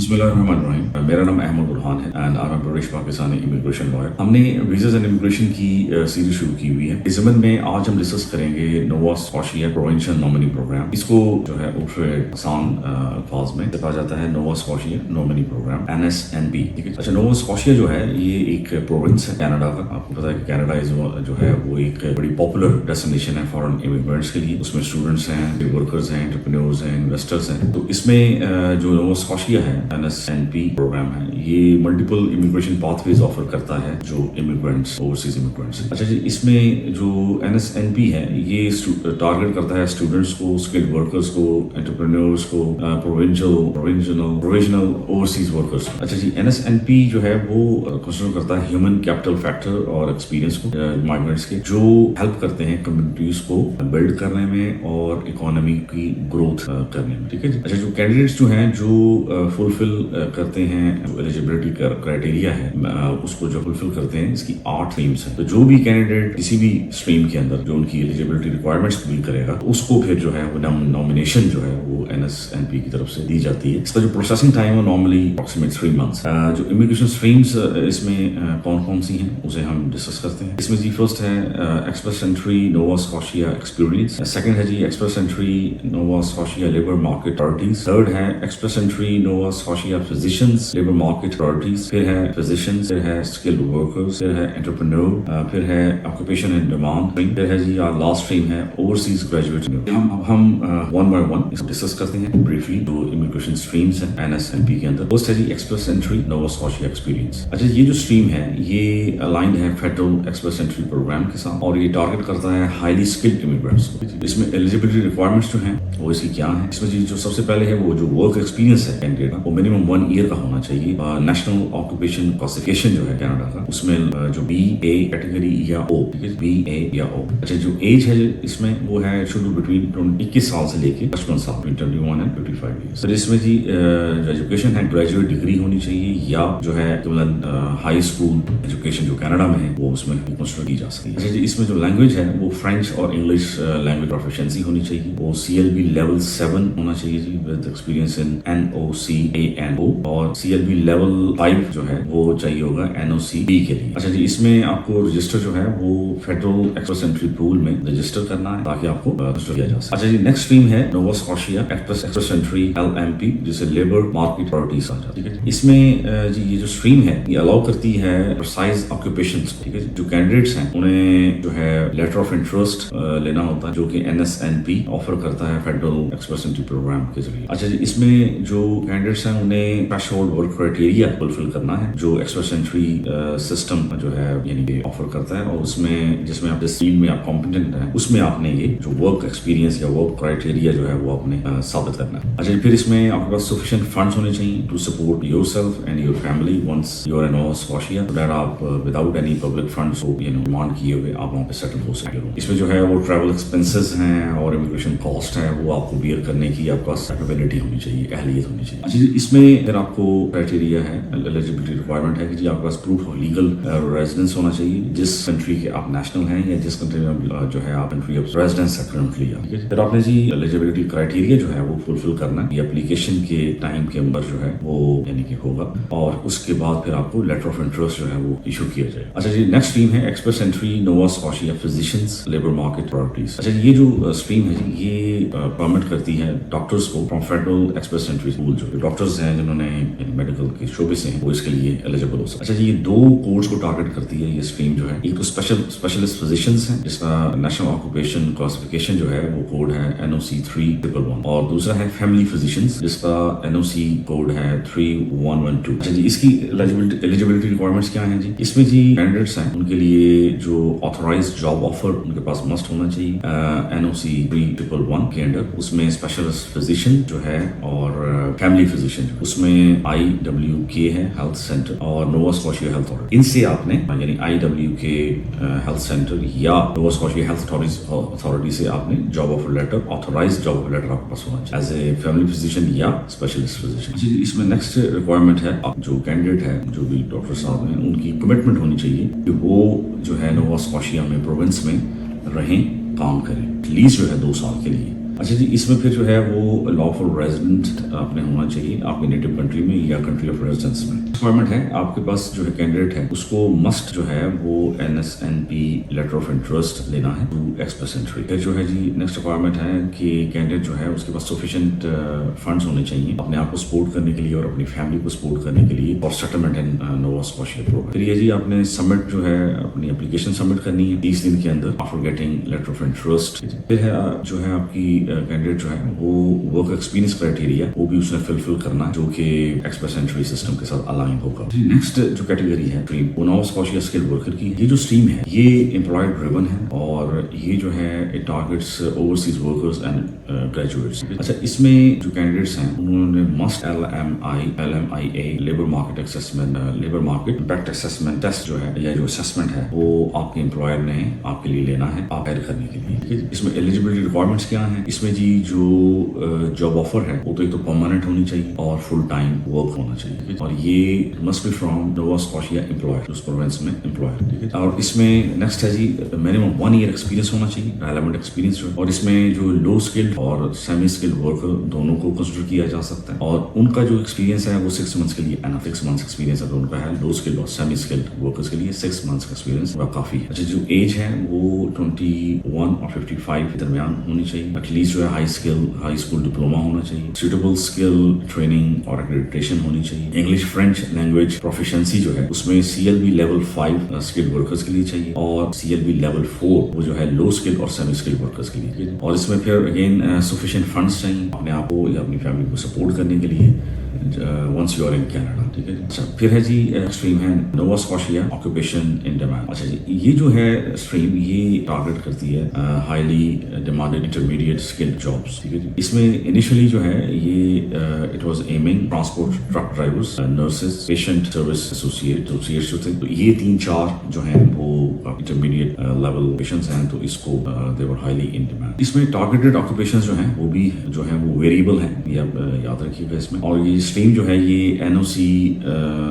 बिस्मिल्लाहिर्रहमानिर्रहीम। मेरा नाम अहमद बुरहान है and I am British Pakistani immigration lawyer. हमने वीज़ाज एंड इमिग्रेशन की सीरीज शुरू की हुई है। इस ज़मन में आज हम डिस्कस करेंगे नोवा स्कॉशिया प्रोविंशियल नॉमिनी प्रोग्राम। इसको जो है आसान अल्फाज में कहा जाता है नोवा स्कॉशिया नॉमिनी प्रोग्राम NSNP। ठीक है। अच्छा, नोवा स्कॉशिया जो है ये एक प्रोविंस है कनाडा का। आपको पता है कि कनाडा जो है वो एक बड़ी पॉपुलर डेस्टिनेशन है फॉरेन इमिग्रेंट्स के लिए। उसमें स्टूडेंट्स हैं, वर्कर्स हैं, एंटरप्रेन्योर्स हैं, इन्वेस्टर्स हैं। तो इसमें जो नोवा स्कॉशिया है NSNP प्रोग्राम है, ये मल्टीपल इमिग्रेशन पाथवेज ऑफर करता है जो इमिग्रेंट्स, ओवरसीज इमिग्रेंट्स। अच्छा जी, इसमें जो NSNP है ये टारगेट करता है स्टूडेंट्स को, स्किल्ड वर्कर्स को, एंटरप्रेन्योर्स को, प्रोविजनल ओवरसीज वर्कर्स को। अच्छा जी, NSNP जो है वो कंसिडर करता है ह्यूमन कैपिटल फैक्टर और एक्सपीरियंस को माइग्रेंट्स के, जो हेल्प करते हैं कम्युनिटीज को बिल्ड करने में और इकोनॉमी की ग्रोथ करने में। ठीक है जी। अच्छा, जो कैंडिडेट्स जो हैं जो फुलफिल करते हैं एलिजिबिलिटी क्राइटेरिया है, उसको जो फुलफिल करते हैं, इसकी 8 स्ट्रीम्स हैं। तो जो भी कैंडिडेट किसी भी स्ट्रीम के अंदर जो उनकी एलिजिबिलिटी रिक्वायरमेंट्स पूरी करेगा, उसको फिर जो है वो नॉमिनेशन जो है वो NSNP की तरफ से दी जाती है। इसका जो प्रोसेसिंग टाइम है नॉर्मली अप्रॉक्सीमेट 3 मंथ्स। जो इमिग्रेशन स्ट्रीम्स इसमें कौन कौन सी हैं उसे हम डिस्कस करते हैं। इसमें जी फर्स्ट है express entry Nova Scotia experience. Second है जी express entry Nova Scotia labour market priorities. Third है express entry Nova Scotia physicians labour market priorities. फिर है फिजिशियंस, फिर है स्किल्ड वर्कर्स, फिर है एंटरप्रेन्योर, फिर है ऑक्यूपेशन एंड डिमांड, फिर है जी लास्ट स्ट्रीम है ओवरसीज ग्रेजुएट। हम वन बाय वन इसको डिस्कस करते हैं ब्रीफली। जो इमिग्रेशन स्ट्रीम्स हैं NSNP के अंदर, फर्स्ट है जी express entry Nova Scotia experience. अच्छा, ये जो स्ट्रीम है ये अलाइंड है फेडरल एक्सप्रेस एंट्री प्रोग्राम के साथ और ये टारगेट करता है हाईली स्किल्ड इमिग्रेंट्स को। इसमें एलिजिबिलिटी रिक्वायरमेंट्स जो हैं वो इसकी क्या है। इसमें जी जो सबसे पहले है वो जो वर्क एक्सपीरियंस है कैंडिडेट का, वो मिनिमम 1 ईयर का होना चाहिए। नेशनल ऑक्यूपेशन क्लासिफिकेशन जो है कनाडा का, उसमें जो BA कैटेगरी या O, ठीक है, BA या O। अच्छा, जो एज है इसमें वो है शुड बी बिटवीन 21 साल से लेके 55 साल, 21 एंड 55 ईयर्स। तो इसमें जी जो एजुकेशन है ग्रेजुएट डिग्री होनी चाहिए या जो है हाई स्कूल एजुकेशन जो कनाडा में है वो उसमें कंसिडर की जा सकती है। अच्छा जी, इसमें जो लैंग्वेज है वो फ्रेंच और इंग्लिश लैंग्वेज प्रोफिशिएंसी होनी चाहिए। वो CLB लेवल 7 होना चाहिए जी विद एक्सपीरियंस इन NOCANO, और CLB लेवल 5 जो है वो चाहिए होगा NOCB के लिए। अच्छा जी, इसमें आपको रजिस्टर जो है वो फेडरल एक्सप्रेस एंट्री पूल में रजिस्टर करना है ताकि आपको रजिस्टर किया जा सके। अच्छा जी, नेक्स्ट स्ट्रीम है नोवा स्कॉशिया एक्सप्रेस एंट्री LMP, जिसे लेबर मार्केट प्रायोरिटीज आ जाती है। इसमें जी ये जो स्ट्रीम है ये अलाउ करती है प्रिसाइज ऑक्यूपेशंस। ठीक है, जो कैंडिडेट्स हैं उन्हें जो है लेटर ऑफ इंटरेस्ट लेना होता है जो कि NSNP ऑफर करता है फेडरल एक्सप्रेस एंट्री प्रोग्राम के जरिए। अच्छा जी, इसमें जो कैंडिडेट्स हैं उन्हें थ्रेशोल्ड वर्क क्राइटेरिया फुलफिल करना है जो एक्सप्रेस एंट्री सिस्टम जो है यानी कि ऑफर करता है, और उसमें जिसमें आप जिस फील्ड में आप कॉम्पिटेंट हैं उसमें आपने ये जो वर्क एक्सपीरियंस या वर्क क्राइटेरिया जो है वो आपने साबित करना है। अच्छा जी, फिर इसमें आपके पास सफिशिएंट फंड्स होने चाहिए to support yourself and your family once you are in Nova Scotia, so that आप विदाउट एनी पब्लिक फंड्स को डिमांड किए हुए आप वहाँ पे सेटल हो सके। इसमें जो है वो ट्रैवल एक्सपेंसेस हैं और इमिग्रेशन कॉस्ट है वो आपको बियर करने की आपका कैपेबिलिटी होनी चाहिए, अहलियत होनी चाहिए। अच्छा, इसमें अगर आपको क्राइटेरिया है, एलिजिबिलिटी रिक्वायरमेंट है कि जी आपके पास प्रूफ ऑफ लीगल रेजिडेंस होना चाहिए जिस कंट्री के आप नेशनल हैं या जिस कंट्री में जो है आप कंट्री ऑफ रेजिडेंस है करंटली। ठीक है, फिर आपने जी एलिजिबिलिटी क्राइटेरिया जो है वो फुलफिल करना है, ये एप्लीकेशन के टाइम के अंदर जो है वो यानी कि होगा, और उसके बाद फिर आपको लेटर ऑफ इंटरेस्ट जो है वो इशू किया जाए। अच्छा जी, नेक्स्ट स्ट्रीम है express entry Nova Scotia physicians labour market priorities. अच्छा, ये जो स्ट्रीम है जी ये परमिट करती है डॉक्टर्स को from federal express entry pool. जो डॉक्टर्स हैं जिन्होंने मेडिकल के शोबे से हैं वो इसके लिए एलिजिबल हो सकते। अच्छा जी, ये 2 कोड्स को टारगेट करती है ये स्ट्रीम जो है। एक तो स्पेशलिस्ट फिजिशियंस है जिसका नेशनल ऑक्यूपेशन क्लासिफिकेशन जो है वो कोड है NOC 311, और दूसरा है फैमिली फिजिशियंस जिसका NOC कोड है 3112। अच्छा जी, इसकी एलिजिबिलिटी रिक्वायरमेंट्स क्या है जी। इसमें जी कैंडिडेट्स हैं उनके लिए जो ऑथराइज्ड जॉब ऑफर उनके पास मस्ट होना चाहिए NOC 311 के अंडर। उसमें स्पेशलिस्ट फिजिशियन जो है और फैमिली फिजिशियन उसमें IWK है हेल्थ सेंटर और नोवा स्कॉशिया हेल्थ अथॉरिटी। इनसे आपने यानी IWK हेल्थ सेंटर या नोवा स्कॉशिया हेल्थ अथॉरिटी से आपने job offer letter, authorised job offer letter आपके पास होना चाहिए एज ए फैमिली फिजिशियन या स्पेशलिस्ट फिजिशियन। इसमें नेक्स्ट रिक्वायरमेंट है जो कैंडिडेट है जो भी डॉक्टर साहब हैं उनकी कमिटमेंट होनी चाहिए कि वो जो है नोवा स्कॉशिया में प्रोविंस में रहें, काम करें, एटलीस्ट जो है 2 साल के लिए। اچھا جی، اس میں پھر جو ہے وہ لافل ریزیڈنٹ آپ نے ہونا چاہیے آپ کی نیٹو کنٹری میں یا کنٹری آف ریزیڈنس میں. ریکوائرمنٹ ہے آپ کے پاس جو ہے کینڈیڈیٹ ہے اس کو مسٹ جو ہے وہ NSNP لیٹر آف انٹرسٹ لینا ہے ٹو ایکسپیسنٹری. پھر جو ہے جی نیکسٹ ریکوائرمنٹ ہے کہ کینڈیڈیٹ جو ہے اس کے پاس سفیشینٹ فنڈس ہونے چاہیے اپنے آپ کو سپورٹ کرنے کے لیے اور اپنی فیملی کو سپورٹ کرنے کے لیے اور سیٹلمنٹ ان نووا اسکوشیا پروگرام. پھر یہ جی آپ نے سبمٹ جو ہے اپنی اپلیکیشن سبمٹ کرنی ہے 30 دن کے اندر after getting letter of interest. پھر ہے جو ہے آپ کی کینڈیڈیٹ جو ہے وہ ورک ایکسپیرینس کرائٹیریا وہ بھی اس نے فلفل کرنا ہے جو کہ ایکسپیسنٹری سسٹم کے ساتھ الائن ہوگا. نیکسٹ جو کیٹیگری ہے اسٹریم وہ نووا اسکوشیا اسکل ورکر کی. یہ جو اسٹریم ہے یہ امپلائڈ ڈریون ہے اور یہ جو ہے it targets overseas workers and graduates. اچھا اس میں جو کینڈیڈیٹس ہیں انہوں نے must LMIA labour market assessment labour market impact assessment test جو ہے یا جو اسسمنٹ ہے وہ آپ کے امپلائر نے آپ کے لیے لینا ہے آپ ہائر کرنے کے لیے. اس میں ایلیجبلٹی ریکوائرمنٹس کیا ہیں؟ اس میں جی جو جاب آفر ہے وہ تو ایک تو پرماننٹ ہونی چاہیے اور فل ٹائم ورک ہونا چاہیے اور یہ must be from Nova Scotia employer اس پروونس میں امپلائر. ٹھیک ہے. اور اس میں نیکسٹ ہے جی منیمم 1 ایئر ایکسپیرینس ہونا چاہیے ریلیونٹ ایکسپیرینس جو. اور اس میں جو لو اسکلڈ اور سیمی اسکلڈ ورکر دونوں کو کنسیڈر کیا جا سکتا ہے اور ان کا جو ایکسپیرینس ہے وہ 6 منتھس کے لیے 6 منتھس ایکسپیرینس اگر ان کا ہے لو اسکلڈ اور سیمی اسکلڈ ورکرز کے لیے 6 منتھس کا ایکسپیرینس کافی ہے. اچھا جو ایج ہے وہ 21 اور 55 کے درمیان ہونی چاہیے. ایٹ لیسٹ جو ہے ہائی اسکول ڈپلوما ہونا چاہیے. سوٹیبل اسکل ٹریننگ اور ایکریڈیٹیشن ہونی چاہیے. انگلش فرینچ لینگویج پروفیشنسی جو ہے اس میں CLB لیول 5 اسکلڈ ورکرز کے لیے چاہیے اور CLB لیول 4 وہ جو ہے لو اسکل اور سیمی اسکلڈ ورکرز کے لیے. اور اس میں پھر اگین سفیشینٹ فنڈس چاہیے اپنے آپ کو یا اپنی فیملی کو سپورٹ کرنے کے لیے once you are in Canada. ٹھیک ہے. اچھا پھر ہے جی اسٹریم ہے nova Scotia occupation in demand. اچھا جی یہ جو ہے اسٹریم یہ ٹارگیٹ کرتی ہے highly demanded intermediate skilled jobs. ٹھیک ہے جی. اس میں انیشلی جو ہے یہ it was among transport truck drivers nurses patient service associates جو تھے تو یہ 3-4 جو ہیں وہ انٹرمیڈیٹ لیول پیشنٹس ہیں تو اس کو دے ور ہائیلی ان ڈیمانڈ. اس میں ٹارگیٹڈ آکوپیشنز جو ہیں وہ بھی جو ہیں وہ ویریبل ہیں یہ آپ یاد رکھیے گا اس میں. اور یہ اسٹریم جو ہے یہ NOC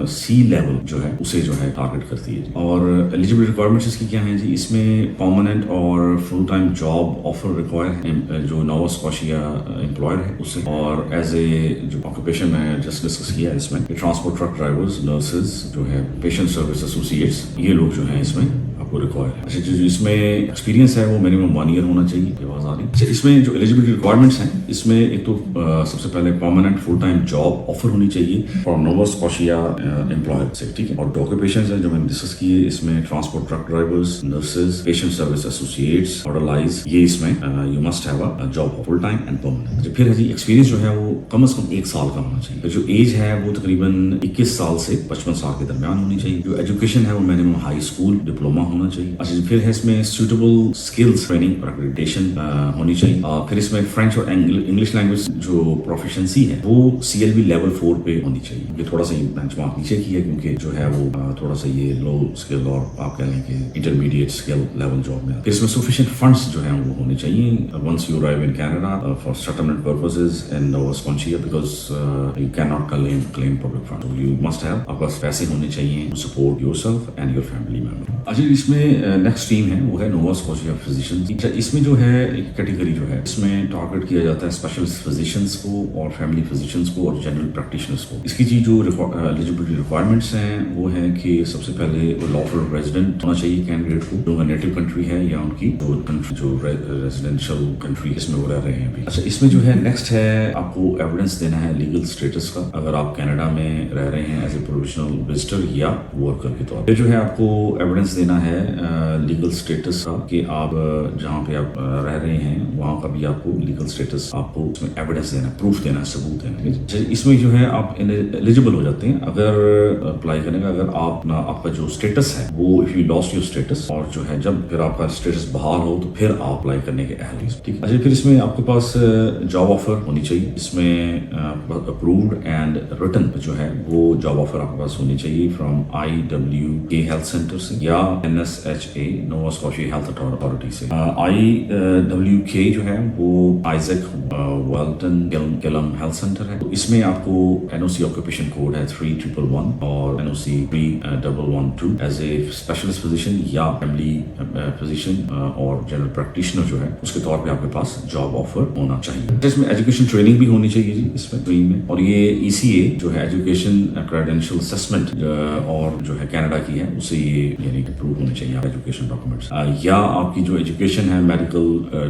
C لیول جو ہے اسے جو ہے ٹارگیٹ کرتی ہے. اور ایلیجبل ریکوائرمنٹس اس کی کیا ہیں جی؟ اس میں پرماننٹ اور full time job offer require ہے جو نووا اسکوشیا امپلائر ہے اسے. اور ایز اے جو آکوپیشن میں جسٹ ڈسکس کیا ہے اس میں ٹرانسپورٹ ٹرک ڈرائیورز نرسز جو ہے پیشنٹ سروس ایسوسیٹس یہ لوگ جو ہیں اس میں آپ کو ریکوائر ہے. اچھا جو اس میں ایکسپیرینس ہے وہ منیمم 1 ایئر ہونا چاہیے. یہ آواز آ رہی ہے. اچھا اس میں جو ایلیجبلٹی ریکوائرمنٹس ہیں اس میں ایک تو سب سے پہلے permanent full time job offer ہونی چاہیے فرام نووا اسکوشیا امپلائر سے. ٹھیک ہے. اور آکوپیشنز ہیں جو میں نے ڈسکس کیے اس میں transport truck drivers nurses patient service associates orderlies یہ اس میں you must have a job full time and permanent. پھر ہے جی ایکسپیرینس جو ہے وہ کم از کم 1 سال کا ہونا چاہیے. جو ایج ہے وہ تقریباً 21 سال سے 55 سال کے درمیان ہونی چاہیے. جو ایجوکیشن ہے وہ منیمم ہائی اسکول ڈپلوما ہونا چاہیے. اچھا پھر ہے اس میں سوٹیبل اسکلس ٹریننگ اور ایکریڈیٹیشن ہونی چاہیے. پھر اس میں فرینچ اور انگلش لینگویج جو پروفیشنسی ہے وہ CLB لیول 4 پہ ہونی چاہیے. یہ تھوڑا سا بینچ مارک نیچے کی ہے کیونکہ جو ہے وہ تھوڑا سا یہ لو اسکل اور آپ کہہ لیں کہ انٹرمیڈیٹ اسکل لیول جاب میں. پھر اس میں سفیشینٹ فنڈس جو ہیں وہ ہونے چاہیے once you arrive in Canada for settlement purposes in Nova Scotia because you cannot claim public funds. So you must have آپ پاس پیسے ہونے چاہیے to support yourself and your family member. اچھا اس میں نیکسٹ اسٹریم ہے وہ ہے نووا اسکوشیا فزیشنز. اچھا اس میں جو ہے ایک کیٹیگری جو ہے اس میں ٹارگیٹ کیا جاتا ہے اسپیشلسٹ فزیشنز کو اور فیملی فزیشنز کو اور جنرل پریکٹیشنرز کو. اس کی جی جو ایلیجبلٹی ریکوائرمنٹس ہیں وہ ہیں کہ سب سے پہلے لافل ریزیڈنٹ ہونا چاہیے کینڈیڈیٹ کو جو نیٹو کنٹری ہے یا ان کی جو ریزیڈینشیل کنٹری اس میں وہ رہ رہے ہیں ابھی. اچھا اس میں جو ہے نیکسٹ ہے آپ کو ایویڈنس دینا ہے لیگل اسٹیٹس کا اگر آپ کینیڈا میں رہ رہے ہیں ایز اے پروفیشنل وزٹر یا ورکر کے طور پہ. جو ہے آپ کو ایویڈنس دینا ہے لیگل اسٹیٹس کا کہ آپ جہاں پہ آپ رہ رہے ہیں وہاں کا بھی آپ کو لیگل اسٹیٹس آپ کو اس میں ایویڈنس دینا پروف دینا ثبوت دینا. اس میں جو ہے آپ ایلیجبل ہو جاتے ہیں اگر اپلائی کرنے کا اگر آپ کا جو اسٹیٹس ہے وہ if you lost your status اور جو ہے جب پھر آپ کا اسٹیٹس بحال ہو تو پھر آپ اپلائی کرنے کے اہل ہیں. ٹھیک ہے. اچھا پھر اس میں آپ کے پاس جاب آفر ہونی چاہیے. اس میں اپرووڈ اینڈ ریٹن جو ہے وہ جاب آفر آپ کے پاس ہونی چاہیے فرام IWK ہیلتھ سینٹر سے یا NSHA नोवा स्कॉशिया हेल्थ अथॉरिटी से। IWK जो है वो आइजैक वेल्टन किलम हेल्थ सेंटर है। तो इसमें आपको NOC ऑक्यूपेशन कोड है 3111 और NOC 3112 as a specialist physician या फैमिली फिजिशियन और जनरल प्रैक्टिशनर जो है उसके तौर पे आपके पास जॉब ऑफर होना चाहिए। इसमें एजुकेशन ट्रेनिंग भी होनी चाहिए जी इसमें ट्रेनिंग में। और ये ECA जो है एजुकेशन क्रेडेंशियल असेसमेंट और जो है कनाडा की है उसे ये यानी अप्रूव होने चाहिए एजुकेशन डॉक्यूमेंट्स। या आपकी जो एजुकेशन है मेडिकल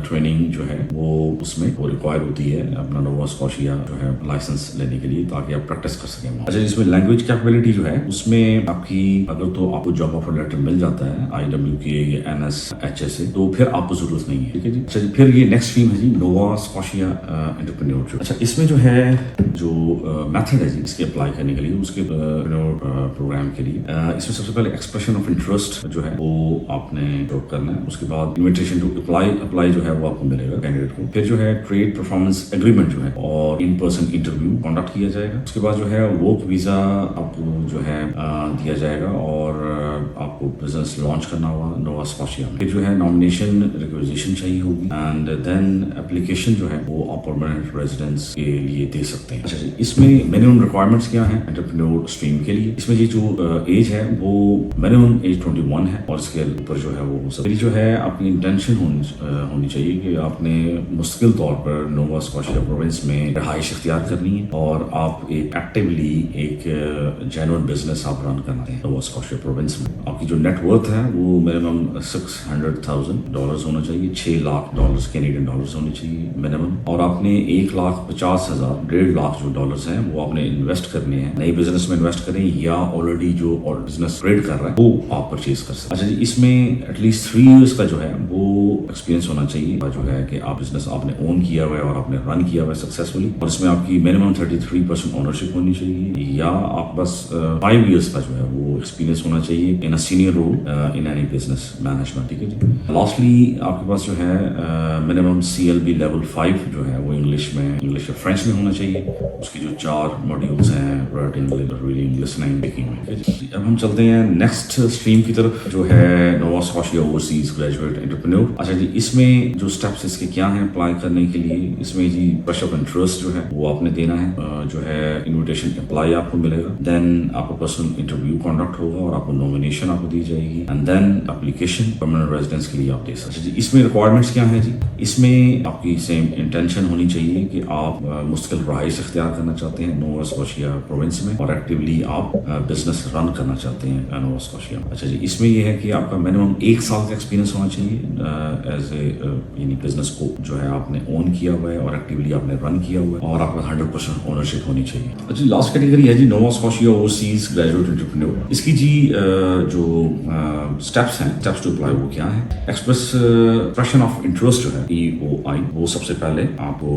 ट्रेनिंग जो है वो उसमें वो रिक्वायर होती है अपना नोवा स्कॉशिया जो है लाइसेंस लेने के लिए ताकि आप प्रैक्टिस कर सकें। अच्छा, इसमें लैंग्वेज कैपेबिलिटी जो है उसमें आपकी अगर तो आपको जॉब ऑफर लेटर मिल जाता है IWK या NSHA से तो फिर आपको जरूरत नहीं है। ठीक है जी। अच्छा जी, फिर ये नेक्स्ट स्ट्रीम है जी नोवा स्कॉशिया एंटरप्रेन्योरशिप। अच्छा, इसमें जो है जो मेथड है जी इसके अप्लाई करने के लिए उसके प्रोग्राम के लिए इसमें सबसे पहले एक्सप्रेशन ऑफ इंटरेस्ट जो है वो आपने ड्रॉप करना है। उसके बाद इन्विटेशन टू अप्लाई जो है वो आपको मिलेगा कैंडिडेट को। फिर जो है ट्रेड परफॉर्मेंस एग्रीमेंट जो है और इन पर्सन इंटरव्यू कंडक्ट किया जाएगा। उसके बाद जो है वर्क वीजा आपको जो है दिया जाएगा और आपको बिजनेस लॉन्च करना होगा नोवा स्कॉशिया में। फिर जो है नॉमिनेशन रिक्वेजिशन चाहिए होगी एंड देन एप्लीकेशन जो है वो आप परमानेंट रेजिडेंस के लिए दे सकते हैं। अच्छा जी, इसमें मिनिमम रिक्वायरमेंट्स क्या है एंटरप्रेन्योर स्ट्रीम के लिए? इसमें ये जो एज है वो मिनिमम एज 21 है और इसके ऊपर जो है वो सब जो है अपनी इंटेंशन होनी चाहिए कि आपने मुश्किल तौर पर नोवा स्कॉशिया प्रोविंस में रहाइश इख्तियार करनी है और आप एक एक्टिवली एक जेन्युइन बिजनेस आप रन करना है नोवा स्कॉशिया प्रोविंस में। आपकी जो नेटवर्थ है वो मिनिमम $600,000 होना चाहिए, $6 लाख कैनेडियन डॉलर्स होने चाहिए मिनिमम। और आपने $1,50,000 $1.5 लाख जो डॉलर्स हैं वो आपने इन्वेस्ट करने हैं, नई बिजनेस में इन्वेस्ट करें या ऑलरेडी जो बिजनेस ट्रेड कर रहा है वो आप परचेज कर सकते हैं। अच्छा जी, इसमें एटलीस्ट 3 इयर्स का जो है वो एक्सपीरियंस होना चाहिए जो है कि आप बिजनेस आपने ओन किया हुआ है और आपने रन किया हुआ है सक्सेसफुली। और इसमें आपकी मिनिमम 33% ओनरशिप होनी चाहिए या आप बस 5 इयर्स का जो है वो एक्सपीरियंस होना चाहिए in a senior role in any business management. ठीक है जी। लास्टली आपके पास जो है मिनिमम CLB लेवल 5 जो है वो इंग्लिश या फ्रेंच में होना चाहिए। उसकी जो 4 मॉड्यूल्स हैं राइटिंग, रीडिंग, लिसनिंग, स्पीकिंग में। अब हम चलते हैं नेक्स्ट स्ट्रीम की तरफ जो है नोवा स्कॉशिया ओवरसीज ग्रेजुएट एंटरप्रेन्योर। अच्छा जी, इसमें जो स्टेप्स इसके क्या हैं अप्लाई करने के लिए? इसमें जी एक्सप्रेशन ऑफ इंटरेस्ट जो है वो आपने देना है, जो है इन्विटेशन अप्लाई आपको मिलेगा, देन आपको पर्सनल इंटरव्यू कंडक्ट होगा और आपको नॉमिनेशन आपको दी जाएगी and then application permanent residence के लिए आप दे सकते हैं। जी, इसमें रिक्वायरमेंट्स क्या है जी? इसमें आपकी सेम इंटेंशन होनी चाहिए कि आप मुश्किल रहाइश इख्तियार करना चाहते हैं नोवा स्कॉशिया प्रोविंस में और एक्टिवली आप बिजनेस रन करना चाहते हैं नोवा स्कॉशिया। अच्छा जी, इसमें यह है कि आपका मिनिमम 1 साल का एक्सपीरियंस होना चाहिए एज ए यानी बिजनेस को जो है आपने ओन किया हुआ है और एक्टिवली आपने रन किया हुआ है और आपका 100% ओनरशिप होनी चाहिए। अच्छा, लास्ट कैटेगरी है जी Nova Scotia overseas graduate entrepreneur. इसकी जी जो स्टेप्स हैं, स्टेप्स टू अप्लाई वो क्या है? एक्सप्रेशन ऑफ इंटरेस्ट जो है EOI वो सबसे पहले आपको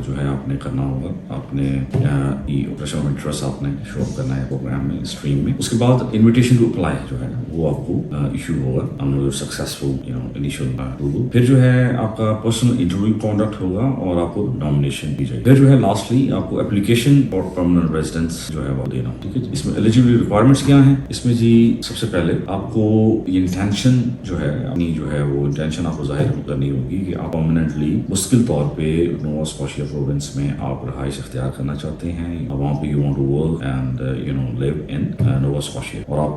जो है आपने करना होगा। आपने एक्सप्रेशन ऑफ इंटरेस्ट आपने शो करना है प्रोग्राम में, स्ट्रीम में। उसके बाद इन्विटेशन टू अप्लाई जो है वो आपको इशू होगा सक्सेसफुल इनिशियल अप्रूवल। फिर जो है आपका पर्सनल इंटरव्यू कंडक्ट होगा और आपको नॉमिनेशन दी जाएगी। फिर जो है लास्टली आपको एप्लीकेशन फॉर परमानेंट रेजिडेंस जो है वो देना। ठीक है, इसमें एलिजिबिलिटी रिक्वायरमेंट्स क्या है? इसमें जी सबसे पहले आपको इंटेंशन जो है अपनी जो है वो इंटेंशन आपको जाहिर करनी होगी कि आप परमानेंटली मुश्किल तौर पे नोवा स्कॉशिया प्रोविंस में आप रहाइश इख्तियार करना चाहते हैं। वहाँ पे you want to work and live in Nova Scotia और आप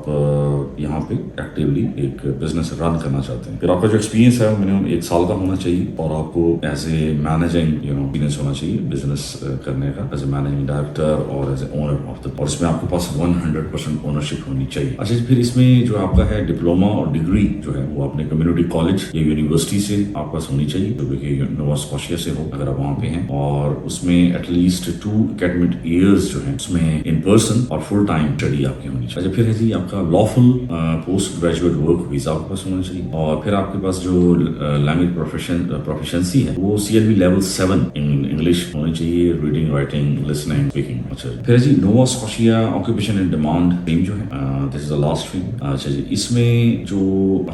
यहाँ पे एक्टिवली एक बिजनेस रन करना चाहते हैं। फिर आपका जो एक्सपीरियंस है मिनिमम 1 साल का होना चाहिए और आपको एज ए मैनेजिंग एक्सपीरियंस होना चाहिए बिजनेस करने का एज ए मैनेजिंग डायरेक्टर और as a owner of the, और इसमें आपके पास 100% ओनरशिप होनी चाहिए। अच्छा, फिर इसमें जो आपका है डिप्लोमा और डिग्री जो है वो अपने कम्युनिटी कॉलेज या यूनिवर्सिटी से आपके पास होनी चाहिए जो कि नोवा स्कॉशिया से हो अगर आप वहाँ पे हैं, और उसमें एटलीस्ट 2 एकेडमिक ईयर्स जो है उसमें इन पर्सन और फुल टाइम स्टडी आपकी होनी चाहिए। अच्छा, फिर है जी आपका lawful post graduate work visa आपके पास होना चाहिए और फिर आपके पास जो लैंग्वेज प्रोफिशिएंसी है वो CLB लेवल 7 इंग्लिश होनी चाहिए, रीडिंग, राइटिंग, लिसनिंग, स्पीकिंग। अच्छा, फिर जी Nova Scotia occupation in demand stream जो है this is the last stream. अच्छा जी, इसमें जो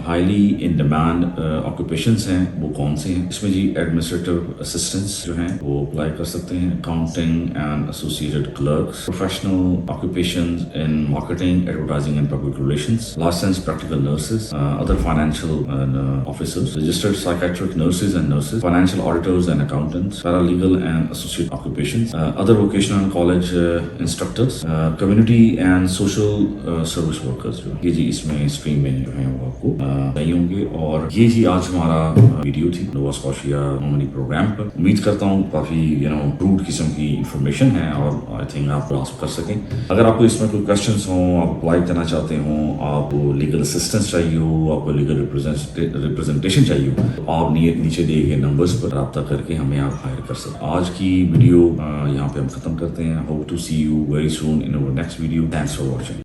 हाईली इन डिमांड ऑक्यूपेशंस हैं वो कौन से हैं? इसमें जी एडमिनिस्ट्रेटिव असिस्टेंट्स जो हैं वो अप्लाई कर सकते हैं, accounting and associated clerks, professional occupations in marketing, advertising and public relations, licence practical medical nurses, other financial officers, registered psychiatric nurses and nurses, financial auditors and accountants, paralegal and associate occupations, other vocational and college instructors, community and social service workers. جو یہ جی اس میں stream میں جو ہیں وہ آپ کو نہیں ہوں گے. اور یہ جی آج ہمارا ویڈیو تھی نووا اسکوشیا نومنی پروگرام پر. امید کرتا ہوں کافی روٹ قسم کی انفارمیشن ہے اور آئی تھنک آپ گراسپ کر سکیں. اگر آپ کو اس میں کوئی کوشچنس ہوں, آپ اپلائی کرنا چاہتے ہوں, آپ کو لیگل اسسٹنس چاہیے ہو, آپ کو لیگل ریپرزنٹیشن چاہیے ہو, تو آپ نیچے دیے گئے نمبرز پر رابطہ کر کے ہمیں آپ ہائر کر سکتے. آج کی ویڈیو یہاں پہ ہم ختم کرتے ہیں. Hope to see you very soon in our next video. Thanks for watching.